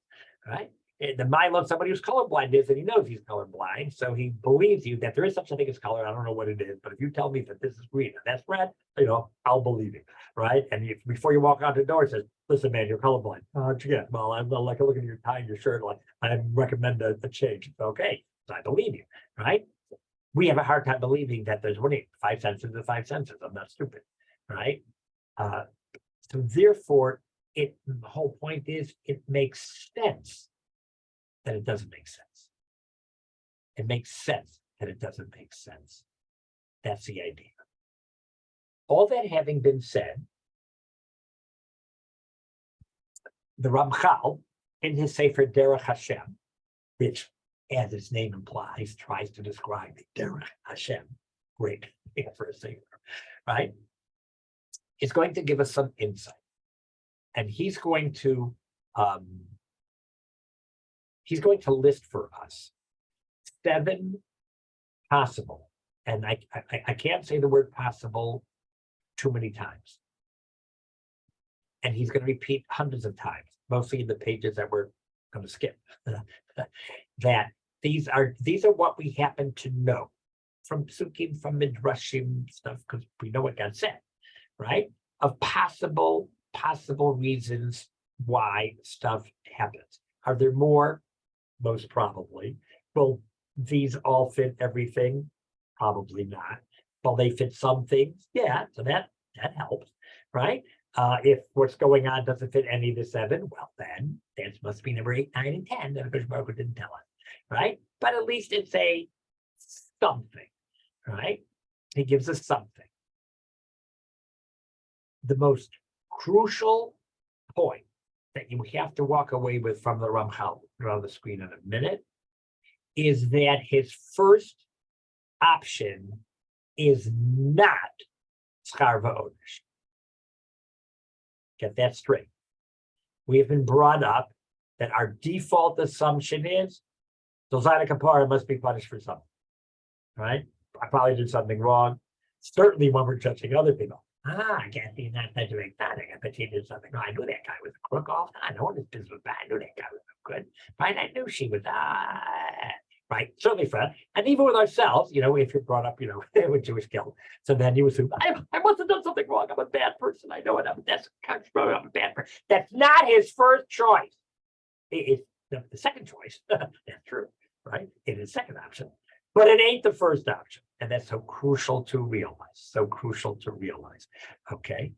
A: Right? The mind of somebody who's colorblind is that he knows he's colorblind, so he believes you that there is such a thing as color. I don't know what it is, but if you tell me that this is green and that's red, I'll believe it. Right? And before you walk out the door, it says, listen, man, you're colorblind. Well, I'm like looking at your tie and your shirt, like I recommend a change. It's okay. So I believe you, right? We have a hard time believing that there's 5 senses of 5 senses. I'm not stupid, right? So therefore, the whole point is it makes sense that it doesn't make sense. It makes sense that it doesn't make sense. That's the idea. All that having been said, the Ramchal in his Sefer Derech Hashem, which, as its name implies, tries to describe the Derech Hashem. Great thing for a Sefer, right? Is going to give us some insight. And he's going to list for us 7 possible, and I can't say the word possible too many times. And he's going to repeat hundreds of times, mostly in the pages that we're going to skip. That these are what we happen to know from psukim, from midrashim stuff, because we know what God said, right? Of possible reasons why stuff happens. Are there more? Most probably. Will these all fit everything? Probably not. Will they fit some things? Yeah, so that helps, right? If what's going on doesn't fit any of the 7, well, then that must be number 8, 9, and 10 that Hakadosh Baruch Hu didn't tell us, right? But at least it's a something, right? He gives us something. The most crucial point that you have to walk away with from the Ramchal, on the screen in a minute, is that his first option is not schar va'onesh. Get that straight. We have been brought up that our default assumption is Zolzana Kapara must be punished for something, right? I probably did something wrong. Certainly when we're judging other people. I can't be not doing that. I bet he did something wrong. I knew that guy was a crook all the time. I know his business was bad. I knew that guy was no good. Right? I knew she was right. Certainly for us. And even with ourselves, if you're brought up, with Jewish guilt. So then you assume, I must have done something wrong. I'm a bad person. I know it. I'm a bad person. That's not his first choice. It's the second choice. That's true, right? It is second option. But it ain't the first option. And that's so crucial to realize. Okay.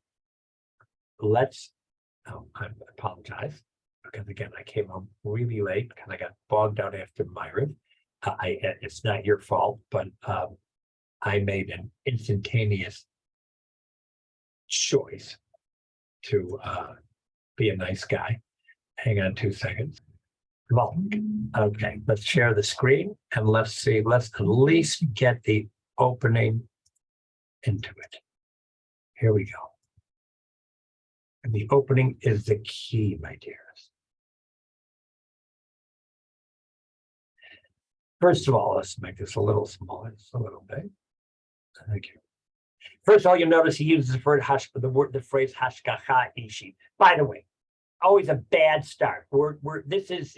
A: I apologize. Because again, I came home really late because I got bogged out after Myron. It's not your fault, but I made an instantaneous choice to be a nice guy. Hang on 2 seconds. Well, okay, let's share the screen and let's see. Let's at least get the opening into it. Here we go. And the opening is the key, my dearest. First of all, let's make this a little smaller, just a little bit. Thank you. First of all, you'll notice he uses the phrase hashgacha ishi. By the way, always a bad start. This is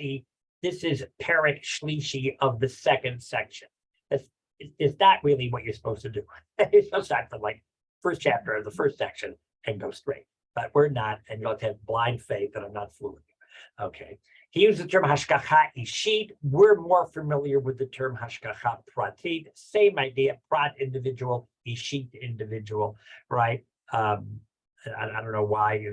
A: Perek Shlishi of the second section. It's not really what you're supposed to do. You're supposed to start from like first chapter of the first section and go straight. But we're not, and you'll have to have blind faith that I'm not fooling you. Okay. He used the term hashgacha ishit. We're more familiar with the term hashgacha pratit. Same idea, prat individual, ishit individual, right? I don't know why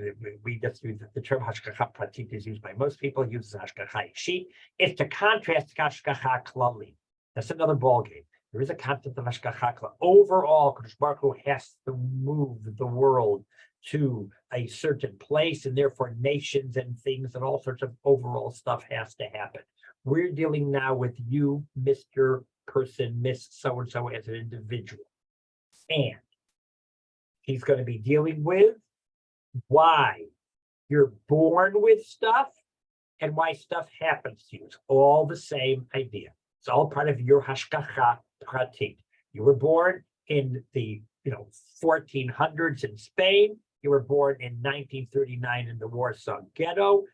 A: we just use the term hashgacha pratit is used by most people. Uses hashgacha ishit. It's to contrast hashgacha klali. That's another ballgame. There is a concept of hashgacha klali. Overall, Kadosh Baruch Hu has to move the world to a certain place, and therefore nations and things and all sorts of overall stuff has to happen. We're dealing now with you, Mr. Person, Miss so-and-so as an individual. And he's going to be dealing with why you're born with stuff and why stuff happens to you. It's all the same idea. It's all part of your hashgacha pratit. You were born in the 1400s in Spain. You were born in 1939 in the Warsaw Ghetto.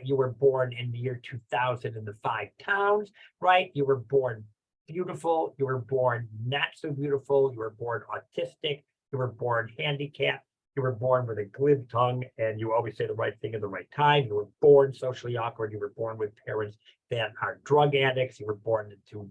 A: You were born in the year 2000 in the 5 towns, right? You were born beautiful. You were born not so beautiful. You were born autistic. You were born handicapped. You were born with a glib tongue and you always say the right thing at the right time. You were born socially awkward. You were born with parents that are drug addicts. You were born into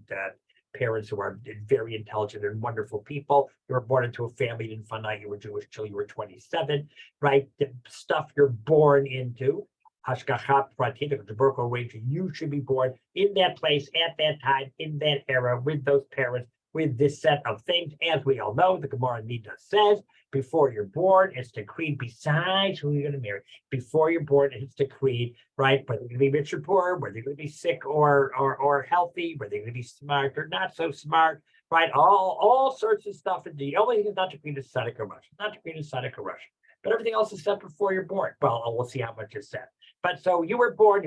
A: parents who are very intelligent and wonderful people. You were born into a family you didn't find out you were Jewish till you were 27, right? The stuff you're born into, hashgacha pratit, the Baruch Hu arranged you should be born in that place at that time, in that era, with those parents, with this set of things. As we all know, the Gemara Nida says before you're born, it's decreed besides who you're going to marry. Before you're born, it's decreed, right? Whether you're going to be rich or poor, whether you're going to be sick or healthy, whether you're going to be smart or not so smart, right? All sorts of stuff. And the only thing that's not decreed is Tzadik or Russian. Not decreed is Tzadik or Russian. But everything else is set before you're born. Well, we'll see how much is set. But so you were born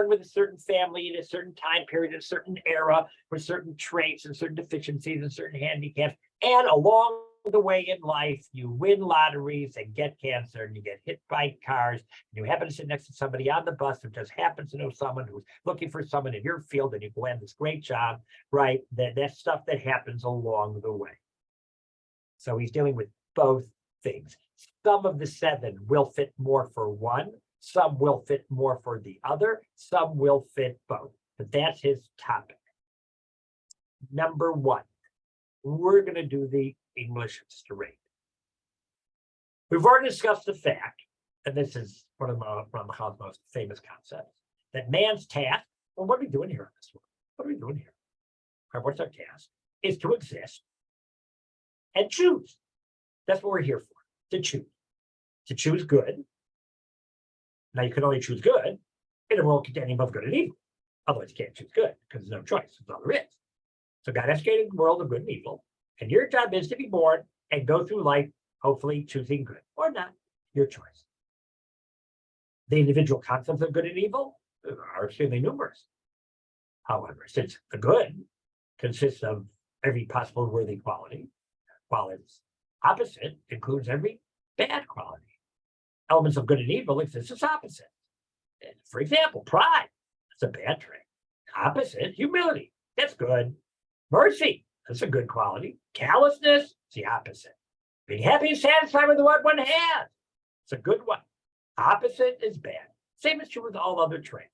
A: with a certain family in a certain time period, in a certain era, with certain traits and certain deficiencies and certain handicaps. And along the way in life, you win lotteries and get cancer and you get hit by cars. And you happen to sit next to somebody on the bus who just happens to know someone who's looking for someone in your field and you land this great job, right? That's stuff that happens along the way. So he's dealing with both things. Some of the 7 will fit more for one. Some will fit more for the other. Some will fit both. But that's his topic. Number 1, we're going to do the English straight. We've already discussed the fact, and this is one of Ramachal's most famous concepts, that man's task, well, what are we doing here in this world? What are we doing here? What's our task? Is to exist and choose. That's what we're here for, to choose. To choose good. Now, you can only choose good in a world containing both good and evil. Otherwise, you can't choose good because there's no choice. That's all there is. So God has created a world of good and evil. And your job is to be born and go through life, hopefully choosing good or not, your choice. The individual concepts of good and evil are extremely numerous. However, since the good consists of every possible worthy quality, while its opposite includes every bad quality. Elements of good and evil exist as opposites. For example, pride, that's a bad trait. Opposite, humility, that's good. Mercy, that's a good quality. Callousness, it's the opposite. Being happy and satisfied with what one has, it's a good one. Opposite is bad. Same is true with all other traits.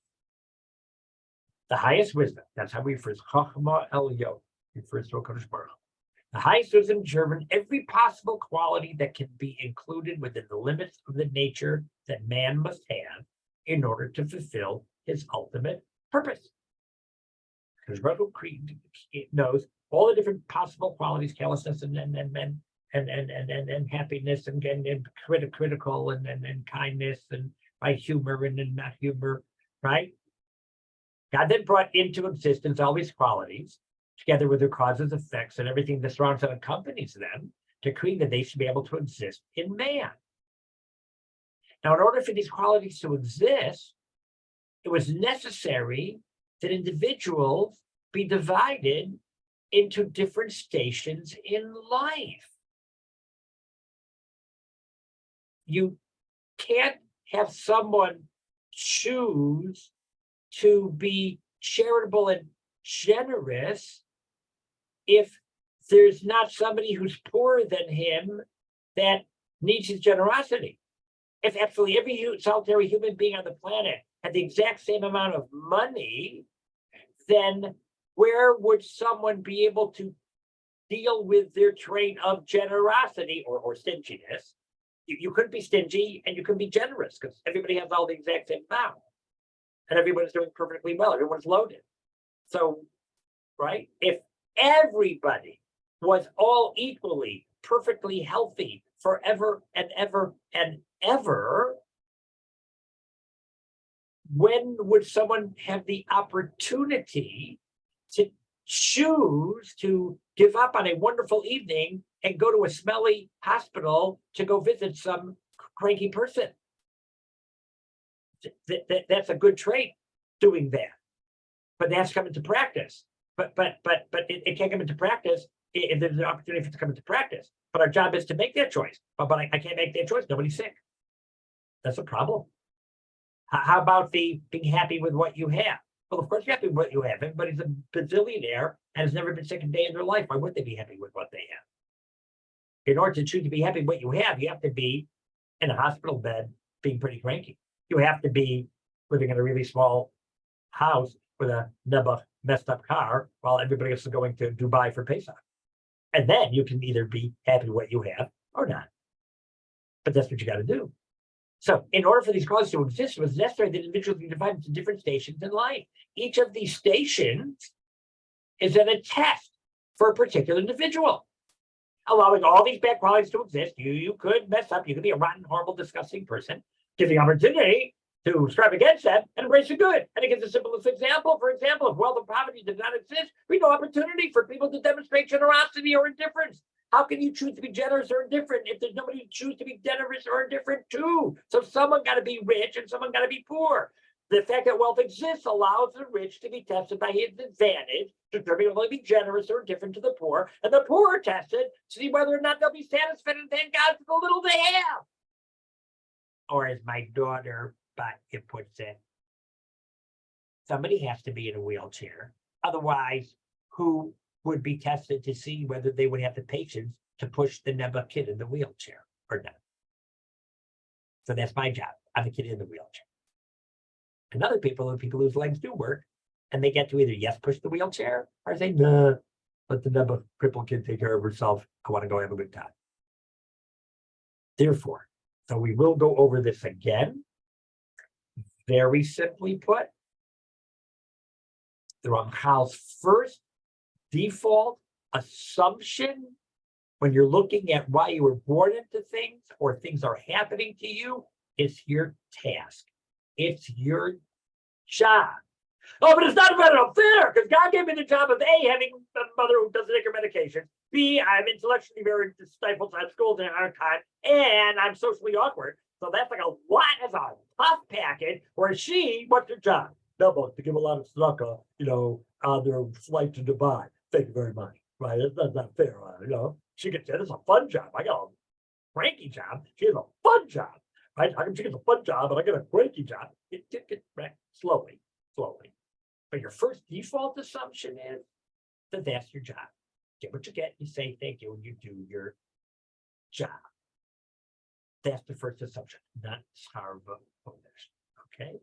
A: The highest wisdom, that's how we refers Chachma Elyo, refers to HaKadosh Baruch Hu. The highest wisdom determines every possible quality that can be included within the limits of the nature that man must have in order to fulfill his ultimate purpose. Because Baruch Hu knows all the different possible qualities, callousness and happiness and critical and kindness and by humor and not humor, right? God then brought into existence all these qualities, together with their causes, effects, and everything that surrounds and accompanies them, decreeing that they should be able to exist in man. Now, in order for these qualities to exist, it was necessary that individuals be divided into different stations in life. You can't have someone choose to be charitable and generous if there's not somebody who's poorer than him that needs his generosity. If absolutely every solitary human being on the planet had the exact same amount of money, then where would someone be able to deal with their trait of generosity or stinginess? You couldn't be stingy and you couldn't be generous because everybody has all the exact same amount. And everyone's doing perfectly well. Everyone's loaded. So, right, if everybody was all equally, perfectly healthy forever and ever and ever, when would someone have the opportunity to choose to give up on a wonderful evening and go to a smelly hospital to go visit some cranky person? That's a good trait, doing that. But that's come into practice. But it can't come into practice if there's an opportunity for it to come into practice. But our job is to make that choice. But I can't make that choice. Nobody's sick. That's a problem. How about the being happy with what you have? Well, of course, you're happy with what you have. Everybody's a bazillionaire and has never been sick a day in their life. Why would they be happy with what they have? In order to choose to be happy with what you have to be in a hospital bed being pretty cranky. You have to be living in a really small house with a never messed up car while everybody else is going to Dubai for Pesach. And then you can either be happy with what you have or not. But that's what you got to do. So in order for these qualities to exist, it was necessary that individuals be divided into different stations in life. Each of these stations is then a test for a particular individual. allowing all these bad qualities to exist. You could mess up. You could be a rotten, horrible, disgusting person. Give the opportunity to strive against that and embrace the good. And it gives the simplest example. For example, if wealth and poverty did not exist, we no opportunity for people to demonstrate generosity or indifference. How can you choose to be generous or indifferent if there's nobody to choose to be generous or indifferent to? So someone got to be rich and someone got to be poor. The fact that wealth exists allows the rich to be tested by his advantage, to determine whether to be generous or indifferent to the poor, and the poor are tested to see whether or not they'll be satisfied and thank God for the little they have. Or as my daughter it puts it, somebody has to be in a wheelchair. Otherwise, who would be tested to see whether they would have the patience to push the Neba kid in the wheelchair or not? So that's my job. I'm the kid in the wheelchair. And other people are people whose legs do work, and they get to either yes, push the wheelchair, or say, nah, let the Neba crippled kid take care of herself. I want to go have a good time. Therefore, so we will go over this again. Very simply put, the Ramchal's first default assumption when you're looking at why you were born into things or things are happening to you is your task. It's your job. Oh, but it's not about unfair because God gave me the job of A, having a mother who doesn't take her medication, B, I'm intellectually very stifled at school during our time, and I'm socially awkward. So that's like a what is a tough package. Where she, what's her job? Double to give a lot of tzedakah, on their flight to Dubai. Thank you very much. Right? That's not fair. She gets it. It's a fun job. I got a cranky job. She has a fun job. Right? How come she gets a fun job and I get a cranky job? Get right slowly. But your first default assumption is that that's your job. Get what you get. You say thank you, and you do your job. That's the first assumption, not Sarva bonus. Okay.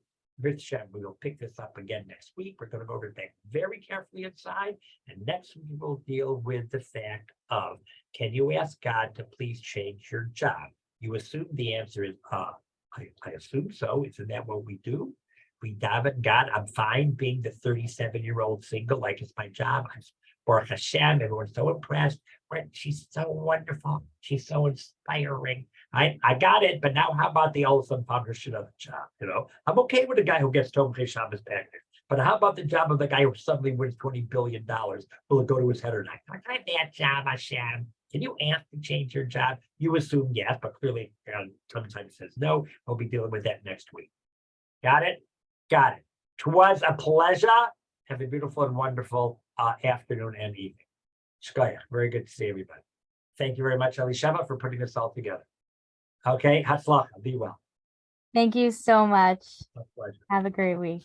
A: Rich, we will pick this up again next week. We're going to go over that very carefully inside. And next we will deal with the fact of, can you ask God to please change your job? You assume the answer is, I assume so. Isn't that what we do? We daven, God, I'm fine being the 37-year-old single, like it's my job. Baruch Hashem, everyone's so impressed. She's so wonderful. She's so inspiring. I got it, but now how about the all of a sudden found her shit other job? I'm okay with the guy who gets Tom Shabbos back there. But how about the job of the guy who suddenly wins $20 billion? Will it go to his head or not? I got that job, Hashem. Can you ask to change your job? You assume yes, but clearly sometimes says no. We'll be dealing with that next week. Got it? Got it. 'Twas a pleasure. Have a beautiful and wonderful afternoon and evening. Shkoyach. Very good to see everybody. Thank you very much, Elisheva, for putting this all together. Okay, Hatzlacha. Be well.
B: Thank you so much.
A: My pleasure.
B: Have a great week.